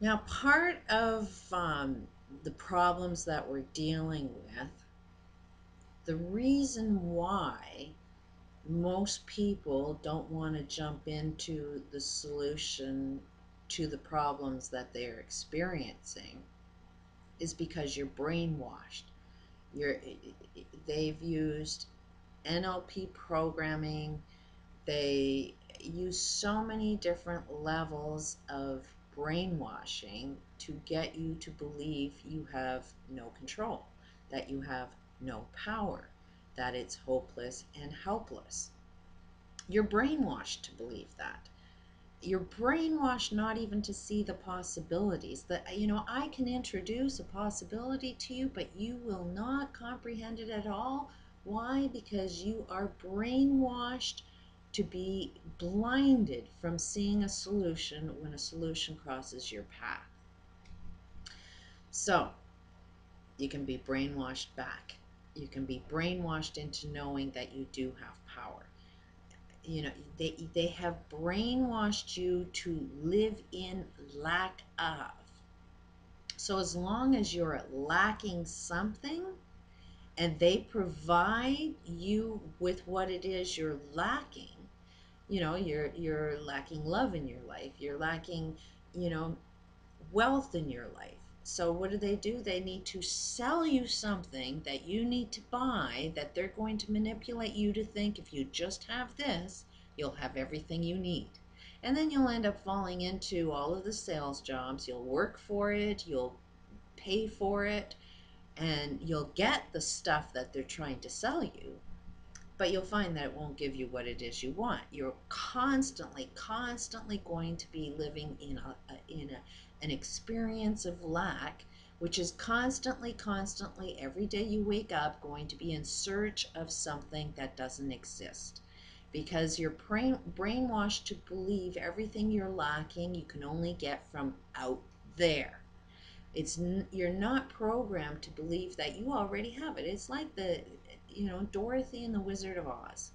Now, part of the problems that we're dealing with, the reason why most people don't want to jump into the solution to the problems that they're experiencing is because you're brainwashed. You're, they've used NLP programming. They use so many different levels of brainwashing to get you to believe you have no control, that you have no power, that it's hopeless and helpless. You're brainwashed to believe that. You're brainwashed not even to see the possibilities. That, I can introduce a possibility to you, but you will not comprehend it at all. Why? Because you are brainwashed to be blinded from seeing a solution when a solution crosses your path. So you can be brainwashed back. You can be brainwashed into knowing that you do have power. They have brainwashed you to live in lack of. So as long as you're lacking something and they provide you with what it is you're lacking, you're lacking love in your life, you're lacking, you know wealth in your life. So what do? They need to sell you something that you need to buy, that they're going to manipulate you to think if you just have this, you'll have everything you need. And then you'll end up falling into all of the sales jobs. You'll work for it, you'll pay for it, and you'll get the stuff that they're trying to sell you, but you'll find that it won't give you what it is you want. You're constantly going to be living in an experience of lack, which is constantly, every day you wake up, going to be in search of something that doesn't exist. Because you're brainwashed to believe everything you're lacking you can only get from out there. You're not programmed to believe that you already have it. It's like Dorothy and the Wizard of Oz.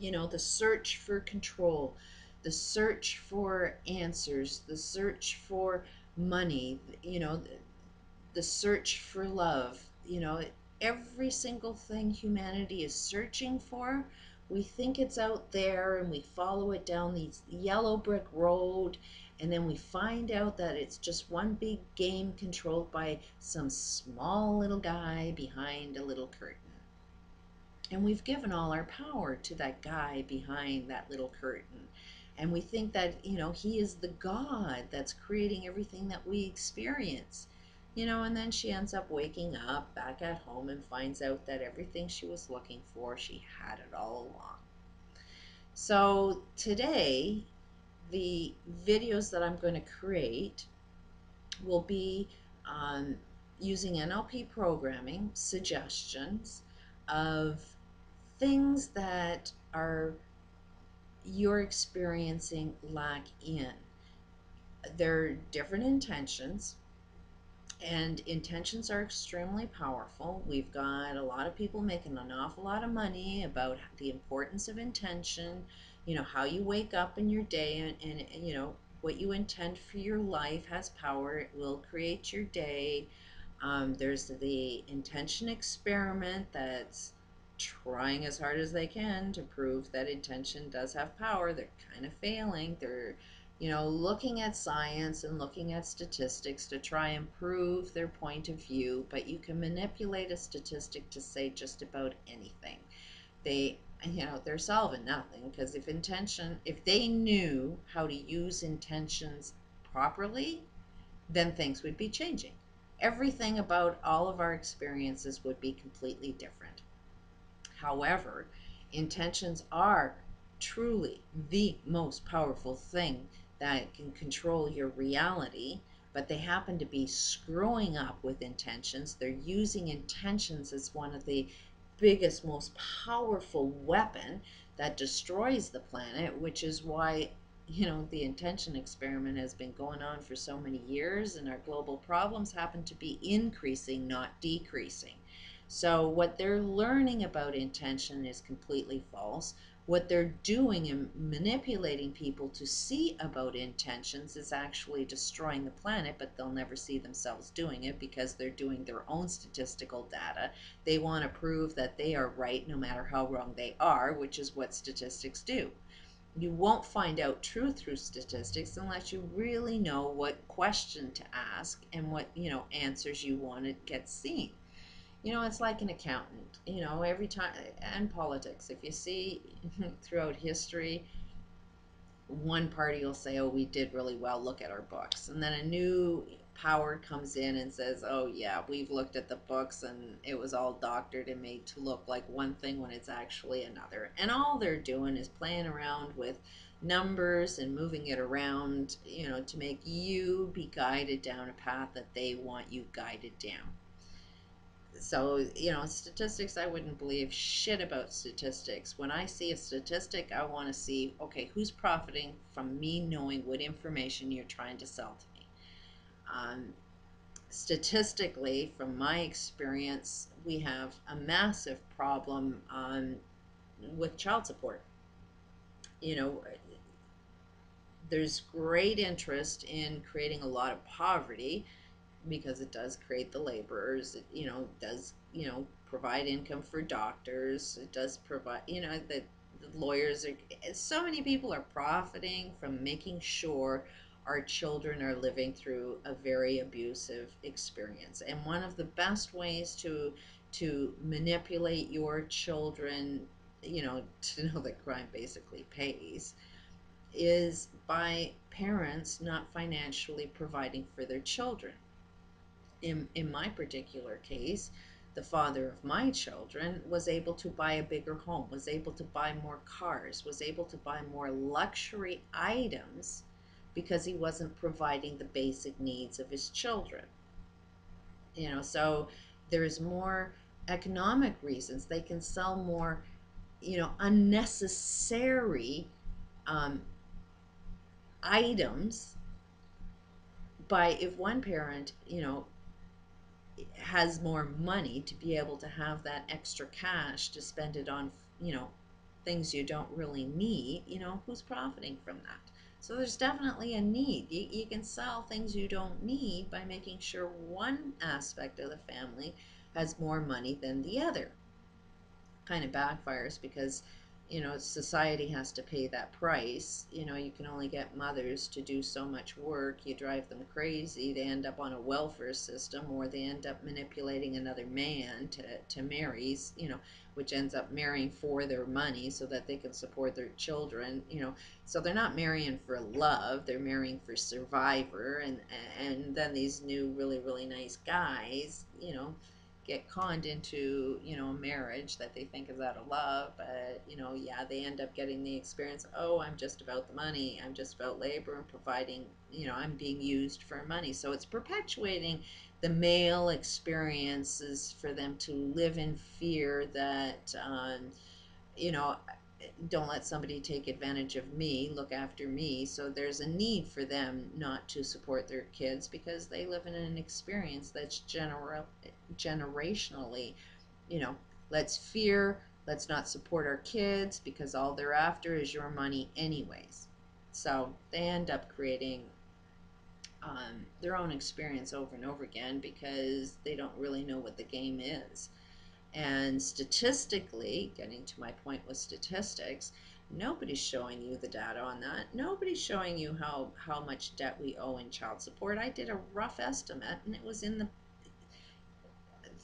The search for control, the search for answers, the search for money, the search for love. Every single thing humanity is searching for, we think it's out there and we follow it down these yellow brick road, and then we find out that it's just one big game controlled by some small little guy behind a little curtain. And we've given all our power to that guy behind that little curtain. And we think that, he is the God that's creating everything that we experience. And then she ends up waking up back at home and finds out that everything she was looking for, she had it all along. So today, the videos that I'm going to create will be using NLP programming, suggestions of things that you're experiencing lack in. There are different intentions, and intentions are extremely powerful. We've got a lot of people making an awful lot of money about the importance of intention, how you wake up in your day, and what you intend for your life has power. It will create your day. There's the intention experiment that's trying as hard as they can to prove that intention does have power. They're kind of failing. They're, looking at science and looking at statistics to try and prove their point of view, but you can manipulate a statistic to say just about anything. They're solving nothing, because if they knew how to use intentions properly, then things would be changing. Everything about all of our experiences would be completely different. However, intentions are truly the most powerful thing that can control your reality, but they happen to be screwing up with intentions. They're using intentions as one of the biggest, most powerful weapon that destroys the planet, which is why the intention experiment has been going on for so many years, and our global problems happen to be increasing, not decreasing. So what they're learning about intention is completely false. What they're doing and manipulating people to see about intentions is actually destroying the planet, but they'll never see themselves doing it because they're doing their own statistical data. They want to prove that they are right no matter how wrong they are, which is what statistics do. You won't find out truth through statistics unless you really know what question to ask and what, answers you want to get seen. It's like an accountant. Every time, and politics, if you see throughout history, one party will say, oh, we did really well, look at our books. And then a new power comes in and says, oh, yeah, we've looked at the books and it was all doctored and made to look like one thing when it's actually another. And all they're doing is playing around with numbers and moving it around, to make you be guided down a path that they want you guided down. So, statistics, I wouldn't believe shit about statistics. When I see a statistic, I want to see, okay, who's profiting from me knowing what information you're trying to sell to me. Statistically, from my experience, we have a massive problem with child support. You know, there's great interest in creating a lot of poverty because it does create the laborers. It, does, provide income for doctors. It does provide, that the lawyers are, so many people are profiting from making sure our children are living through a very abusive experience. And one of the best ways to manipulate your children, to know that crime basically pays, is by parents not financially providing for their children. In my particular case, the father of my children was able to buy a bigger home, was able to buy more cars, was able to buy more luxury items because he wasn't providing the basic needs of his children. So there's more economic reasons. They can sell more, unnecessary um, items by, if one parent, has more money to be able to have that extra cash to spend it on, things you don't really need, who's profiting from that? So there's definitely a need. You can sell things you don't need by making sure one aspect of the family has more money than the other. Kind of backfires because society has to pay that price. You can only get mothers to do so much work. You drive them crazy, they end up on a welfare system, or they end up manipulating another man to marry, which ends up marrying for their money so that they can support their children. So they're not marrying for love, they're marrying for survivor. And then these new really, really nice guys, get conned into a marriage that they think is out of love, but yeah, they end up getting the experience. Oh, I'm just about the money, I'm just about labor and providing, I'm being used for money. So it's perpetuating the male experiences for them to live in fear that you know don't let somebody take advantage of me, look after me. So there's a need for them not to support their kids because they live in an experience that's generationally, let's fear, let's not support our kids because all they're after is your money anyways. So they end up creating their own experience over and over again because they don't really know what the game is. And statistically, getting to my point with statistics, nobody's showing you the data on that. Nobody's showing you how much debt we owe in child support. I did a rough estimate and it was in the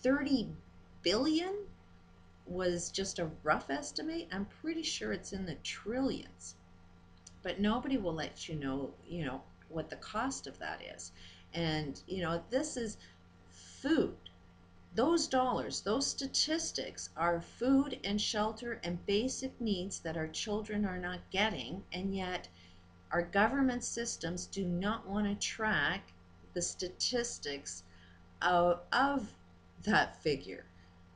30 billion was just a rough estimate. I'm pretty sure it's in the trillions. But nobody will let you know, what the cost of that is. And, this is food. Those dollars, those statistics are food and shelter and basic needs that our children are not getting, and yet our government systems do not want to track the statistics of that figure.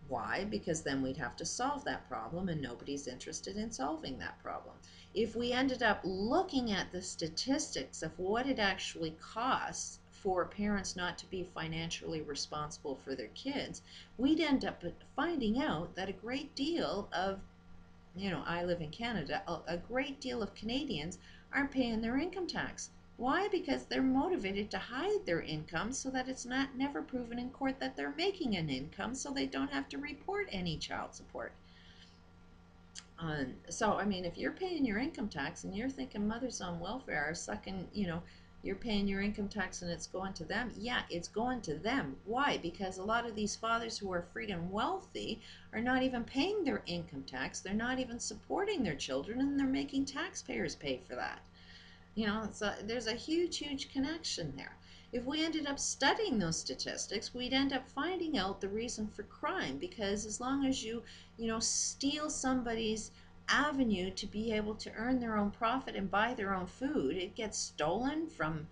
Why? Because then we'd have to solve that problem, and nobody's interested in solving that problem. If we ended up looking at the statistics of what it actually costs for parents not to be financially responsible for their kids, we'd end up finding out that a great deal of I live in Canada, a great deal of Canadians aren't paying their income tax. Why? Because they're motivated to hide their income so that it's not never proven in court that they're making an income, so they don't have to report any child support. So, I mean, if you're paying your income tax and you're thinking mothers on welfare are sucking, you're paying your income tax and it's going to them. Yeah, it's going to them. Why? Because a lot of these fathers who are freaking wealthy are not even paying their income tax. They're not even supporting their children, and they're making taxpayers pay for that. So there's a huge, huge connection there. If we ended up studying those statistics, we'd end up finding out the reason for crime, because as long as steal somebody's avenue to be able to earn their own profit and buy their own food, it gets stolen from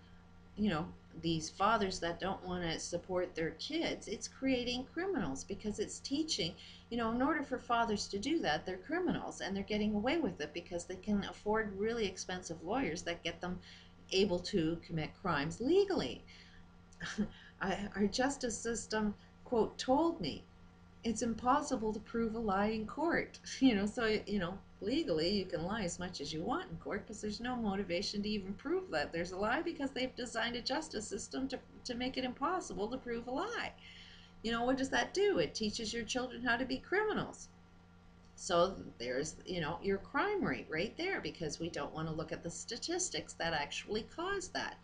you know these fathers that don't want to support their kids. It's creating criminals, because it's teaching, in order for fathers to do that, they're criminals, and they're getting away with it because they can afford really expensive lawyers that get them able to commit crimes legally. Our justice system, quote, told me it's impossible to prove a lie in court. Legally you can lie as much as you want in court, because there's no motivation to even prove that there's a lie, because they've designed a justice system to make it impossible to prove a lie. What does that do? It teaches your children how to be criminals. So there's, your crime rate right there, because we don't want to look at the statistics that actually cause that.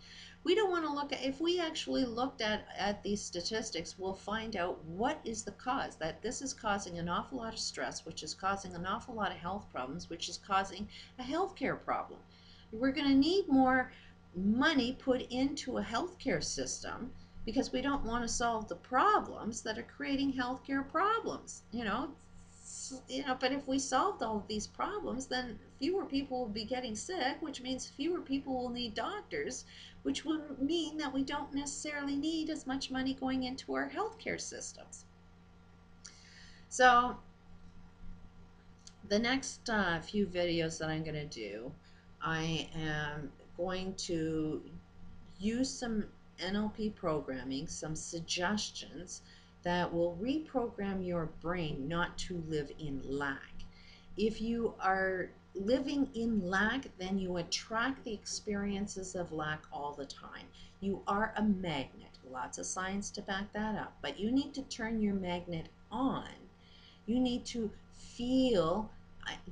We don't want to look at, if we actually looked at these statistics, we'll find out what is the cause. That this is causing an awful lot of stress, which is causing an awful lot of health problems, which is causing a healthcare problem. We're going to need more money put into a healthcare system, because we don't want to solve the problems that are creating healthcare problems. But if we solved all of these problems, then fewer people will be getting sick, which means fewer people will need doctors, which would mean that we don't necessarily need as much money going into our healthcare systems. So the next few videos that I'm going to do, I am going to use some NLP programming, some suggestions that will reprogram your brain not to live in lack. If you are living in lack, then you attract the experiences of lack all the time. You are a magnet. Lots of science to back that up. But you need to turn your magnet on. You need to feel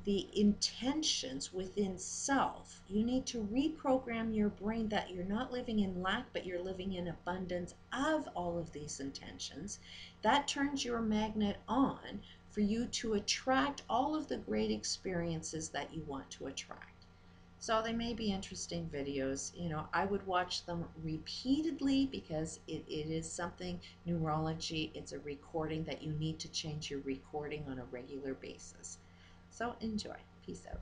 the intentions within self. You need to reprogram your brain that you're not living in lack, but you're living in abundance of all of these intentions. That turns your magnet on for you to attract all of the great experiences that you want to attract. So they may be interesting videos. I would watch them repeatedly, because it is something, neurology, it's a recording that you need to change your recording on a regular basis. So enjoy. Peace out.